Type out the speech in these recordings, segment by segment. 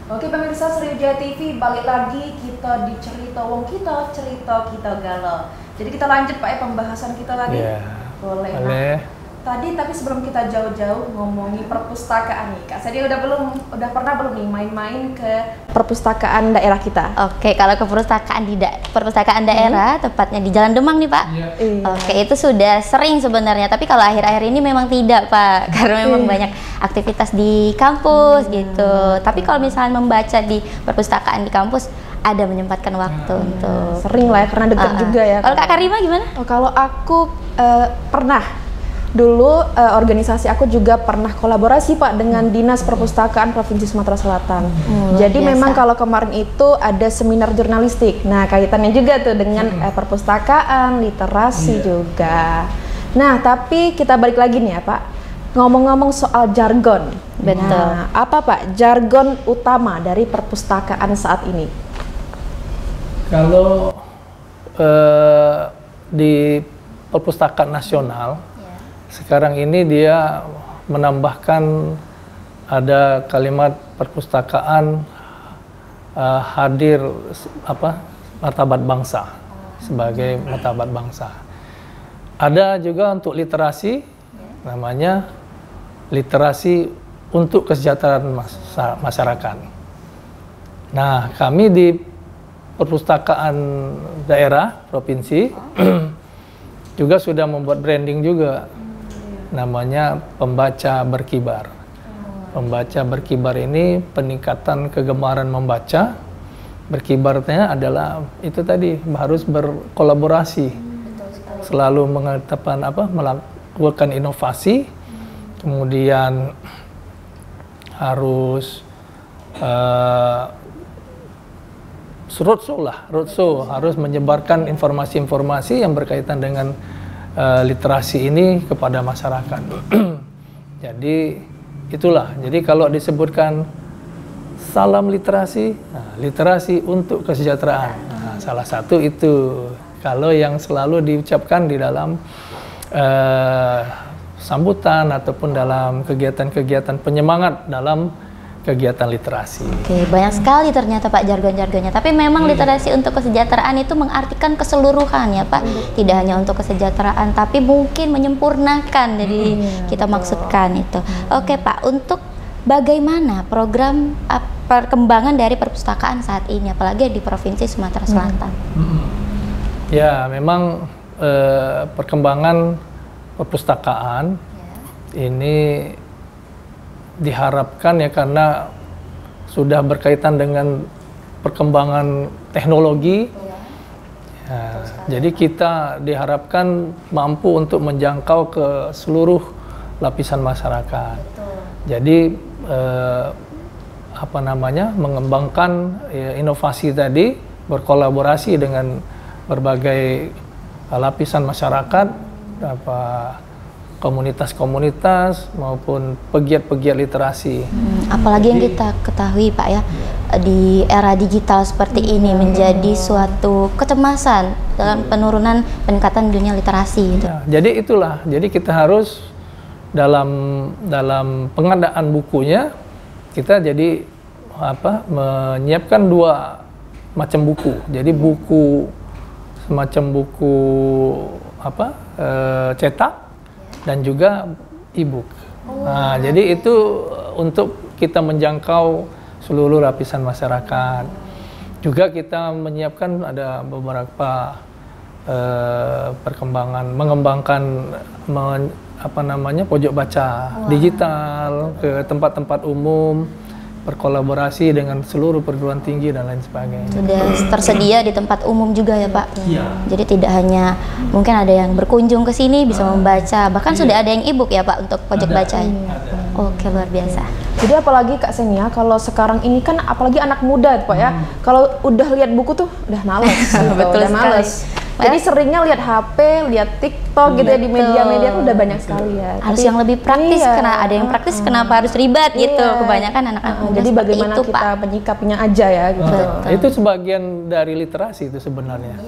Oke pemirsa Sriwijaya TV, balik lagi kita di cerita wong kita, cerita kita galau. Jadi kita lanjut Pak ya pembahasan kita tadi. Boleh. Boleh. Tadi tapi sebelum kita jauh-jauh ngomongin perpustakaan nih, Kak Sadia udah pernah belum nih main-main ke perpustakaan daerah kita? Oke, kalau ke perpustakaan daerah, tepatnya di Jalan Demang nih Pak. Oke, itu sudah sering sebenarnya, tapi kalau akhir-akhir ini memang tidak Pak, karena memang banyak aktivitas di kampus gitu. Tapi kalau misalnya membaca di perpustakaan di kampus, ada menyempatkan waktu untuk sering lah ya, karena dekat juga ya. Kalau Kak Karima gimana? Kalau aku pernah. Dulu organisasi aku juga pernah kolaborasi Pak dengan Dinas Perpustakaan Provinsi Sumatera Selatan. Jadi biasa. Memang kalau kemarin itu ada seminar jurnalistik. Nah kaitannya juga tuh dengan perpustakaan, literasi juga. Nah tapi kita balik lagi nih ya Pak. Ngomong-ngomong soal jargon. Betul. Nah, apa Pak jargon utama dari perpustakaan saat ini? Kalau di perpustakaan nasional, sekarang ini dia menambahkan ada kalimat perpustakaan hadir martabat bangsa sebagai martabat bangsa. Ada juga untuk literasi, namanya literasi untuk kesejahteraan masyarakat. Nah, kami di perpustakaan daerah provinsi juga sudah membuat branding juga. Namanya Pembaca Berkibar. Pembaca Berkibar ini peningkatan kegemaran membaca. Berkibarnya adalah itu tadi harus berkolaborasi, selalu melakukan inovasi, kemudian harus roadshow harus menyebarkan informasi-informasi yang berkaitan dengan literasi ini kepada masyarakat. Jadi itulah. Jadi kalau disebutkan salam literasi, literasi untuk kesejahteraan. Nah, salah satu itu kalau yang selalu diucapkan di dalam sambutan ataupun dalam kegiatan-kegiatan penyemangat dalam kegiatan literasi. Oke, banyak sekali ternyata Pak jargon-jargonnya. Tapi memang literasi untuk kesejahteraan itu mengartikan keseluruhan ya Pak. Tidak hanya untuk kesejahteraan, tapi mungkin menyempurnakan. Jadi kita maksudkan itu. Oke Pak, untuk bagaimana program perkembangan dari perpustakaan saat ini, apalagi di Provinsi Sumatera Selatan? Ya, memang perkembangan perpustakaan ini diharapkan ya karena sudah berkaitan dengan perkembangan teknologi. Ya, jadi kita diharapkan mampu untuk menjangkau ke seluruh lapisan masyarakat. Jadi mengembangkan inovasi tadi, berkolaborasi dengan berbagai lapisan masyarakat, komunitas-komunitas maupun pegiat-pegiat literasi. Apalagi yang kita ketahui Pak ya, di era digital seperti ini menjadi suatu kecemasan dalam penurunan peningkatan dunia literasi. Gitu. Ya, jadi itulah, jadi kita harus dalam pengadaan bukunya kita jadi menyiapkan dua macam buku. Jadi buku semacam buku cetak dan juga e-book. Nah, jadi itu untuk kita menjangkau seluruh lapisan masyarakat. Juga kita menyiapkan ada beberapa mengembangkan pojok baca digital ke tempat-tempat umum, berkolaborasi dengan seluruh perguruan tinggi dan lain sebagainya. Sudah tersedia di tempat umum juga ya Pak? Iya. Jadi tidak hanya mungkin ada yang berkunjung ke sini bisa membaca, bahkan sudah ada yang e-book ya Pak untuk pojok baca. Oke, luar biasa. Jadi apalagi Kak Senia, kalau sekarang ini kan apalagi anak muda Pak ya, kalau udah lihat buku tuh udah males. Betul udah males. Jadi seringnya lihat HP, lihat TikTok gitu ya, di media-media tuh udah banyak sekali ya. Harus yang lebih praktis, karena ada yang praktis kenapa harus ribet gitu. Kebanyakan anak-anak muda jadi bagaimana itu, kita Pak. menyikapinya aja ya gitu. Itu sebagian dari literasi itu sebenarnya.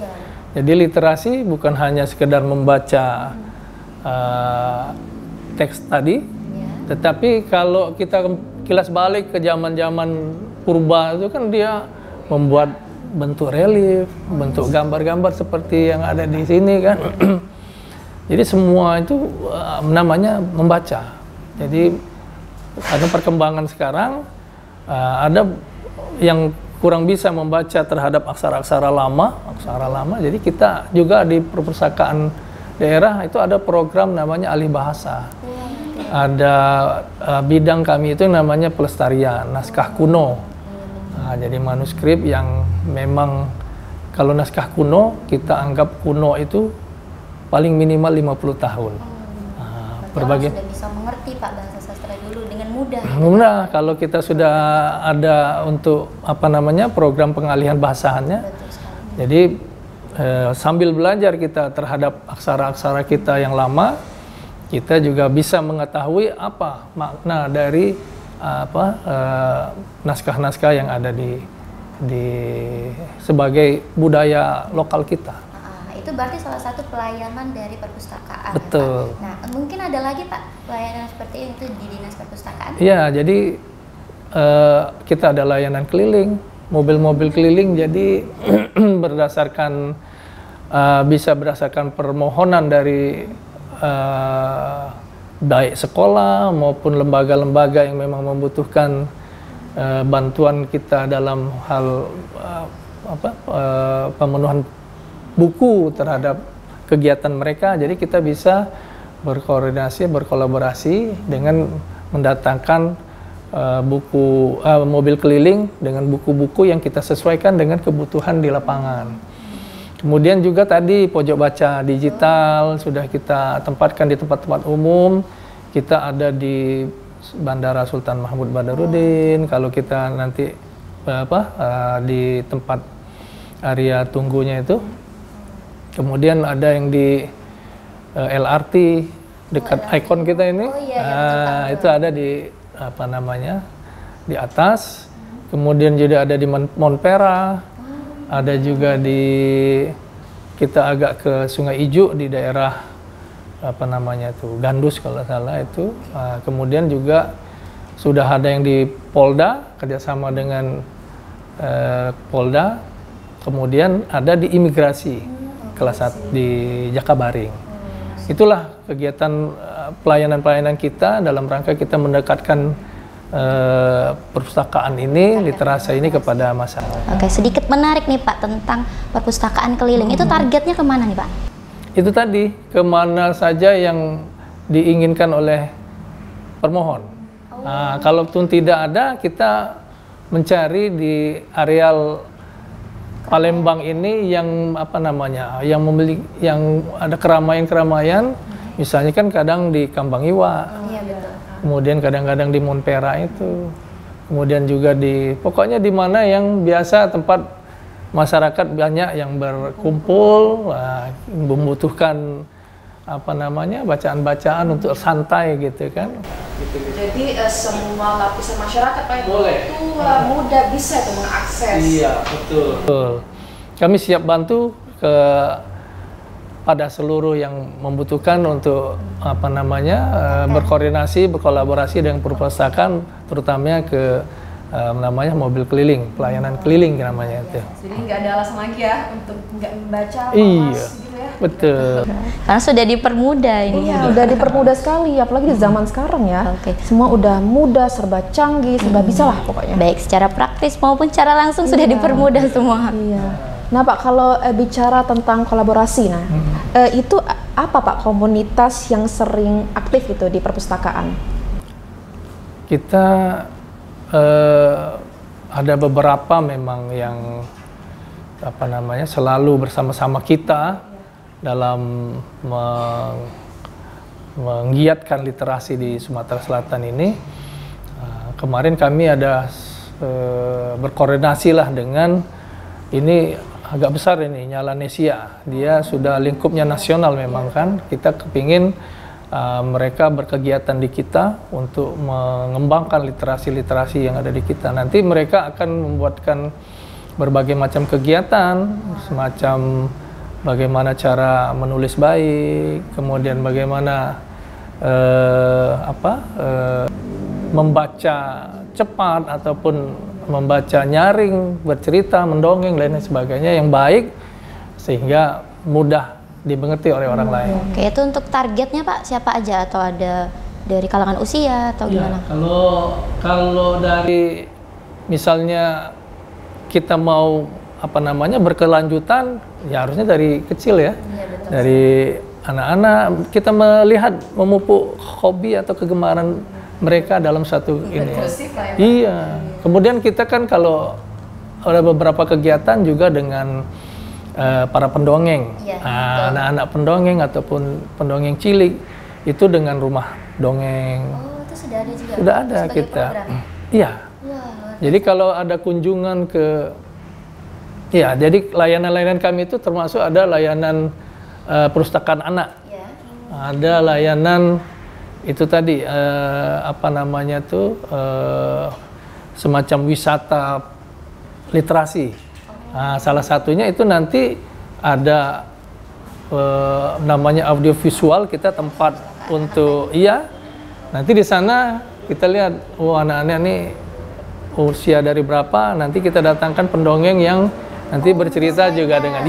Jadi literasi bukan hanya sekedar membaca teks tadi, tetapi kalau kita kilas balik ke zaman-zaman purba itu kan dia membuat bentuk relief, bentuk gambar-gambar seperti yang ada di sini kan. Jadi semua itu namanya membaca. Jadi ada perkembangan sekarang, ada yang kurang bisa membaca terhadap aksara-aksara lama, jadi kita juga di perpustakaan daerah itu ada program namanya alih bahasa. Ada bidang kami itu namanya pelestarian naskah kuno. Nah, jadi manuskrip yang memang kalau naskah kuno kita anggap kuno itu paling minimal 50 tahun. Berbagai sudah bisa mengerti Pak bahasa sastra dulu dengan mudah. Mudah kalau kita sudah ada untuk program pengalihan bahasannya. Jadi sambil belajar kita terhadap aksara-aksara kita yang lama, kita juga bisa mengetahui apa makna dari naskah-naskah yang ada di sebagai budaya lokal kita. Itu berarti salah satu pelayanan dari perpustakaan. Betul. Ya, Pak? Nah, mungkin ada lagi Pak pelayanan seperti itu di dinas perpustakaan? Iya, jadi kita ada layanan keliling, mobil-mobil keliling. Jadi bisa berdasarkan permohonan dari baik sekolah maupun lembaga-lembaga yang memang membutuhkan bantuan kita dalam hal pemenuhan buku terhadap kegiatan mereka. Jadi kita bisa berkolaborasi dengan mendatangkan mobil keliling dengan buku-buku yang kita sesuaikan dengan kebutuhan di lapangan. Kemudian juga tadi pojok baca digital sudah kita tempatkan di tempat-tempat umum. Kita ada di Bandara Sultan Mahmud Badarudin. Kalau kita nanti di tempat area tunggunya itu. Kemudian ada yang di LRT dekat ikon kita ini. Itu ada di di atas. Kemudian juga ada di Monpera. Ada juga kita agak ke Sungai Ijuk di daerah Gandus kalau salah itu. Kemudian juga sudah ada yang di Polda kerjasama dengan Polda. Kemudian ada di imigrasi kelas 1 di Jakabaring. Itulah kegiatan pelayanan-pelayanan kita dalam rangka kita mendekatkan perpustakaan ini, literasi ini kepada masyarakat. Oke, sedikit menarik nih Pak tentang perpustakaan keliling. Itu targetnya kemana nih Pak? Itu tadi, kemana saja yang diinginkan oleh permohon. Nah, kalaupun tidak ada, kita mencari di areal Palembang ini yang yang ada keramaian-keramaian, misalnya kan kadang di Kambang Iwa. Iya, betul. Kemudian kadang-kadang di Monpera itu, kemudian juga pokoknya di mana yang biasa tempat masyarakat banyak yang berkumpul, membutuhkan bacaan-bacaan untuk santai gitu kan. Jadi semua lapisan masyarakat Pak, tua, muda bisa itu mengakses. Iya, betul. Kami siap bantu pada seluruh yang membutuhkan untuk berkoordinasi, berkolaborasi dengan perpustakaan, terutama ke mobil keliling, pelayanan keliling namanya itu. Jadi nggak ada alasan lagi ya untuk nggak membaca, iya, gitu ya. Betul. Karena sudah dipermudah ini. Iya, udah dipermudah sekali, apalagi di zaman sekarang ya. Semua udah mudah, serba canggih, serba bisa lah pokoknya. Baik secara praktis maupun secara langsung sudah dipermudah semua. Iya. Nah Pak, kalau bicara tentang kolaborasi, itu apa Pak komunitas yang sering aktif itu di perpustakaan? Kita ada beberapa memang yang selalu bersama-sama kita dalam menggiatkan literasi di Sumatera Selatan ini. Kemarin kami ada berkoordinasi lah dengan ini agak besar ini, Nyalanesia. Dia sudah lingkupnya nasional memang kan. Kita kepingin mereka berkegiatan di kita untuk mengembangkan literasi-literasi yang ada di kita. Nanti mereka akan membuatkan berbagai macam kegiatan, semacam bagaimana cara menulis baik, kemudian bagaimana membaca cepat ataupun membaca nyaring, bercerita, mendongeng, dan lain sebagainya yang baik sehingga mudah dimengerti oleh orang lain. Oke, itu untuk targetnya Pak siapa aja atau ada dari kalangan usia atau gimana? Kalau dari misalnya kita mau berkelanjutan, ya harusnya dari kecil ya. Dari anak-anak kita melihat memupuk hobi atau kegemaran mereka dalam satu ini. Iya. Kemudian kita kan kalau ada beberapa kegiatan juga dengan para pendongeng, anak-anak pendongeng ataupun pendongeng cilik itu dengan rumah dongeng. Oh, itu sudah ada juga. Sudah ada kita. Iya. Jadi kalau ada kunjungan ke, ya jadi layanan-layanan kami itu termasuk ada layanan perpustakaan anak, ada layanan itu tadi semacam wisata literasi. Nah, salah satunya itu nanti ada namanya audiovisual, kita tempat untuk nanti di sana kita lihat anak-anak ini usia dari berapa, nanti kita datangkan pendongeng yang nanti bercerita juga dengan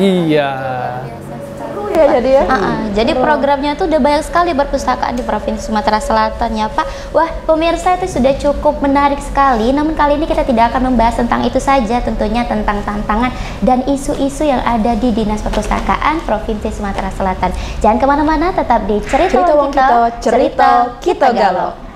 jadi programnya itu udah banyak sekali perpustakaan di Provinsi Sumatera Selatan ya Pak. Wah, pemirsa, itu sudah cukup menarik sekali. Namun kali ini kita tidak akan membahas tentang itu saja, tentunya tentang tantangan dan isu-isu yang ada di Dinas Perpustakaan Provinsi Sumatera Selatan. Jangan kemana-mana, tetap di Cerita Wong Kito, Cerita Kita Galau.